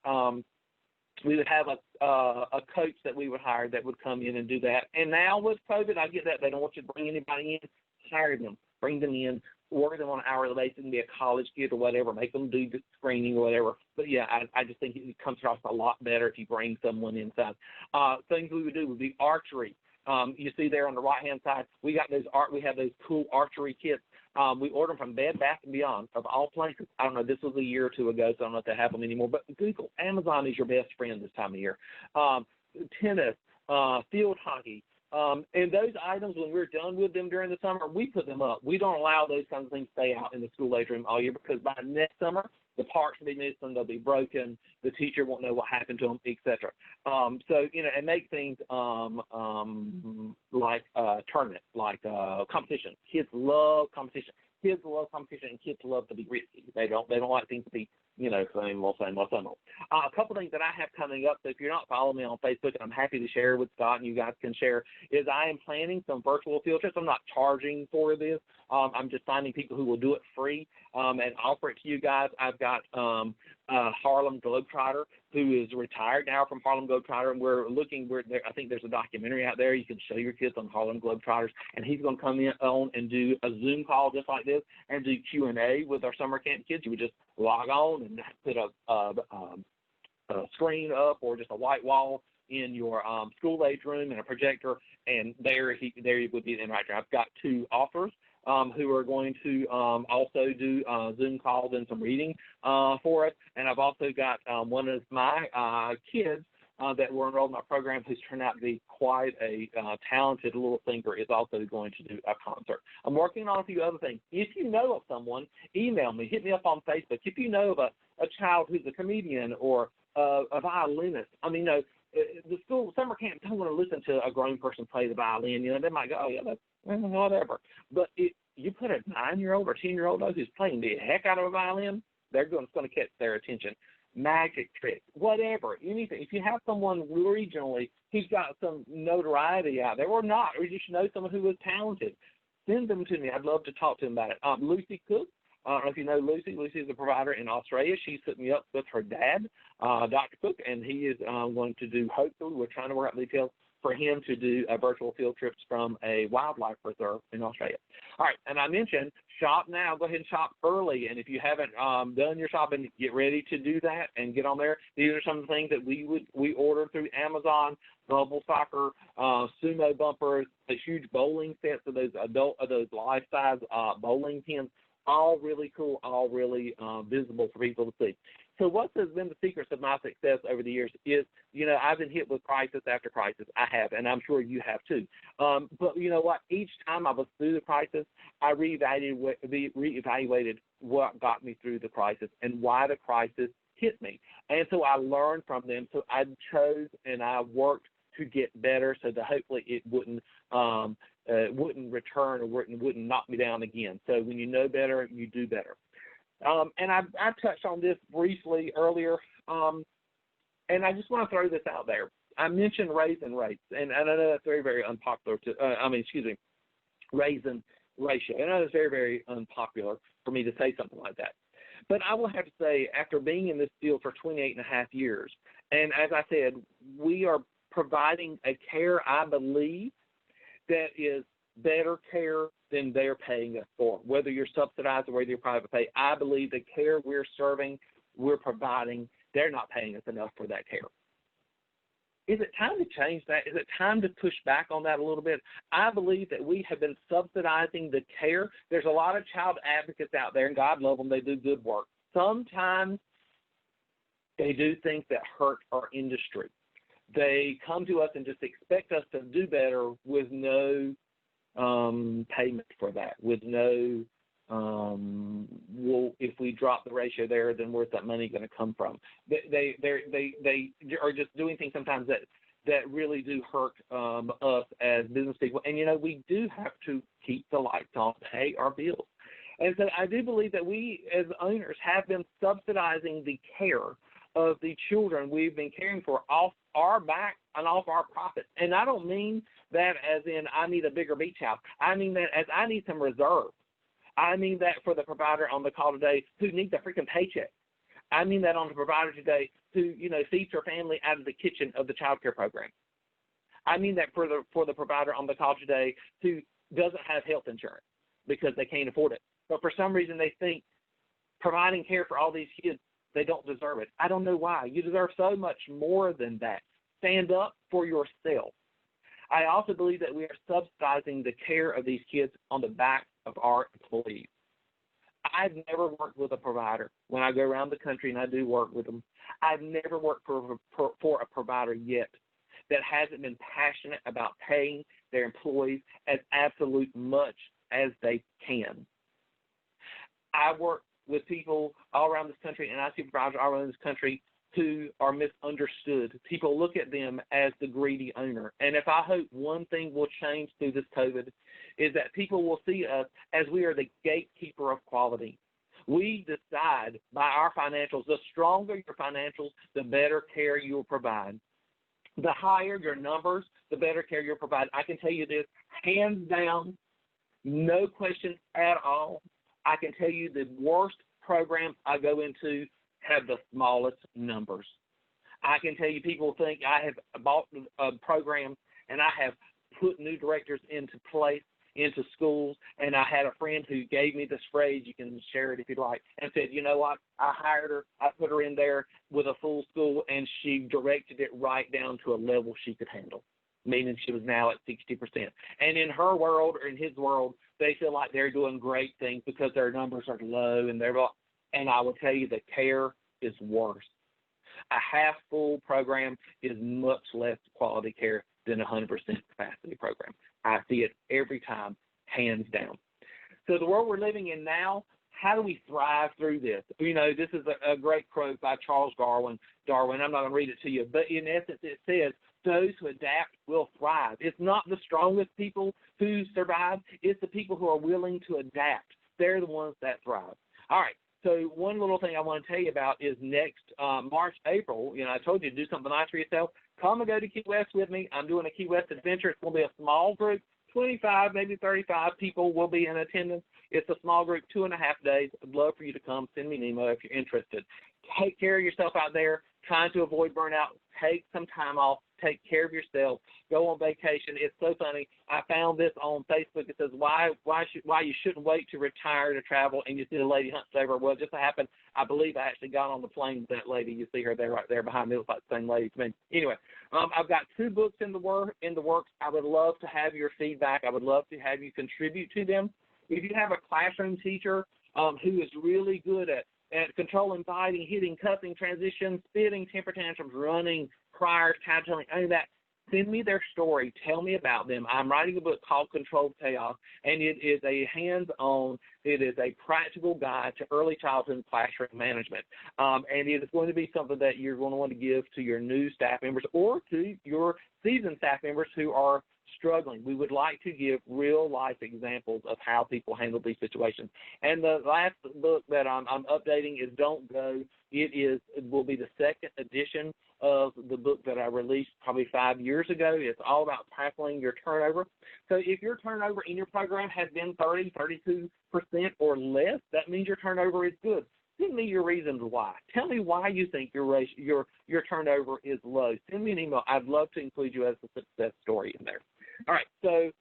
We would have a coach that we would hire that would come in and do that. And now with COVID, I get that. They don't want you to bring anybody in. Hire them. Bring them in. Work them on an hourly basis and be a college kid or whatever. Make them do the screening or whatever. But, yeah, I just think it comes across a lot better if you bring someone inside. Things we would do would be archery. You see there on the right-hand side, we have those cool archery kits. We order them from Bed Bath & Beyond, of all places. I don't know, this was a year or two ago, so I don't know if they have them anymore. But Google, Amazon is your best friend this time of year. Tennis, field hockey. And those items, when we're done with them during the summer, we put them up. We don't allow those kinds of things to stay out in the school-age room all year because by next summer, the parts will be missing, they'll be broken, the teacher won't know what happened to them, etc. So, and make things like tournaments, like competition. Kids love competition. Kids love competition, and kids love to be risky. They don't like things to be, same. A couple things that I have coming up, so if you're not following me on Facebook, I'm happy to share with Scott, and you guys can share, is I am planning some virtual field trips. I'm not charging for this. I'm just finding people who will do it free and offer it to you guys. I've got Harlem Globetrotter, who is retired now from Harlem Globetrotter, and I think there's a documentary out there you can show your kids on Harlem Globetrotters, and he's going to come in on and do a Zoom call just like this and do Q&A with our summer camp kids. You would just log on and put a screen up or just a white wall in your school-age room and a projector, and there you would be in right there. I've got 2 authors who are going to also do Zoom calls and some reading for us. And I've also got one of my kids that were enrolled in our program who's turned out to be quite a talented little thinker is also going to do a concert. I'm working on a few other things. If you know of someone, email me, hit me up on Facebook. If you know of a child who's a comedian or a violinist, the school summer camp don't want to listen to a grown person play the violin. They might go, oh, yeah, that's whatever. But you put a 9-year-old or 10-year-old who's playing the heck out of a violin, it's going to catch their attention. Magic tricks, whatever, anything. If you have someone regionally who's got some notoriety out there or not, or you just know someone who is talented, send them to me. I'd love to talk to them about it. Lucy Cook. I don't know if you know Lucy. Lucy is a provider in Australia. She's put me up with her dad, Dr. Cook, and he is going to do, hopefully, we're trying to work out the details, for him to do virtual field trips from a wildlife reserve in Australia. All right, and I mentioned shop now. Go ahead and shop early, and if you haven't done your shopping, get ready to do that and get on there. These are some of the things that we order through Amazon: bubble soccer, sumo bumpers, the huge bowling sets of those life-size bowling pins. All really cool, all really visible for people to see. So what has been the secrets of my success over the years is, I've been hit with crisis after crisis. I have, and I'm sure you have too. But you know what? Each time I was through the crisis, I reevaluated what got me through the crisis and why the crisis hit me. And so I learned from them. So I chose and I worked to get better so that hopefully it wouldn't return or wouldn't knock me down again. So when you know better, you do better. And I touched on this briefly earlier, and I just want to throw this out there. I mentioned raising rates, and I know that's very, very unpopular raising ratio. I know it's very, very unpopular for me to say something like that. But I will have to say, after being in this field for 28 and a half years, and as I said, we are providing a care, I believe, that is better care than they're paying us for, whether you're subsidized or whether you're private pay. I believe the care we're serving, we're providing, they're not paying us enough for that care. Is it time to change that? Is it time to push back on that a little bit? I believe that we have been subsidizing the care. There's a lot of child advocates out there, and God love them, they do good work. Sometimes they do things that hurt our industry. They come to us and just expect us to do better with no payment for that, with no, well, if we drop the ratio there, then where's that money going to come from? They are just doing things sometimes that really do hurt us as business people. And, we do have to keep the lights on, pay our bills. And so I do believe that we as owners have been subsidizing the care of the children we've been caring for off our back and off our profits. And I don't mean that as in I need a bigger beach house. I mean that as I need some reserve. I mean that for the provider on the call today who needs a freaking paycheck. I mean that on the provider today who, feeds her family out of the kitchen of the child care program. I mean that for the provider on the call today who doesn't have health insurance because they can't afford it. But for some reason they think providing care for all these kids, they don't deserve it. I don't know why. You deserve so much more than that. Stand up for yourself. I also believe that we are subsidizing the care of these kids on the back of our employees. I've never worked with a provider. When I go around the country and I do work with them, I've never worked for a provider yet that hasn't been passionate about paying their employees as absolute much as they can. I work with people all around this country, and I see providers all around this country who are misunderstood. People look at them as the greedy owner. And if I hope one thing will change through this COVID is that people will see us as we are the gatekeeper of quality. We decide by our financials. The stronger your financials, the better care you will provide. The higher your numbers, the better care you'll provide. I can tell you this, hands down, no question at all. I can tell you the worst programs I go into have the smallest numbers. I can tell you, people think I have bought a program and I have put new directors into place, into schools, and I had a friend who gave me this phrase, you can share it if you'd like, and said, you know what, I hired her, I put her in there with a full school, and she directed it right down to a level she could handle, meaning she was now at 60%. And in her world, or in his world, they feel like they're doing great things because their numbers are low, and I will tell you the care is worse. A half-full program is much less quality care than a 100% capacity program. I see it every time, hands down. So the world we're living in now, how do we thrive through this? You know, this is a great quote by Charles Darwin. I'm not going to read it to you, but in essence it says, those who adapt will thrive. It's not the strongest people who survive. It's the people who are willing to adapt. They're the ones that thrive. All right. So one little thing I want to tell you about is next March, April, you know, I told you to do something nice for yourself. Come and go to Key West with me. I'm doing a Key West adventure. It's going to be a small group, 25, maybe 35 people will be in attendance. It's a small group, 2.5 days. I'd love for you to come. Send me an email if you're interested. Take care of yourself out there, trying to avoid burnout. Take some time off. Take care of yourself. Go on vacation. It's so funny. I found this on Facebook. It says why you shouldn't wait to retire to travel, and you see the lady hunched over. Well, it just happened. I believe I actually got on the plane with that lady. You see her there, right there behind me. It looks like the same lady to me. Anyway, I've got 2 books in the works. I would love to have your feedback. I would love to have you contribute to them. If you have a classroom teacher who is really good at controlling, biting, hitting, cussing, transitions, spitting, temper tantrums, running, priors, tattling, any of that, send me their story. Tell me about them. I'm writing a book called Controlled Chaos, and it is a hands-on, it is a practical guide to early childhood classroom management. And it is going to be something that you're going to want to give to your new staff members or to your seasoned staff members who are struggling. We would like to give real-life examples of how people handle these situations. And the last book that I'm updating is Don't Go. It will be the 2nd edition of the book that I released probably 5 years ago. It's all about tackling your turnover. So if your turnover in your program has been 30, 32% or less, that means your turnover is good. Send me your reasons why. Tell me why you think your turnover is low. Send me an email. I'd love to include you as a success story in there. All right, so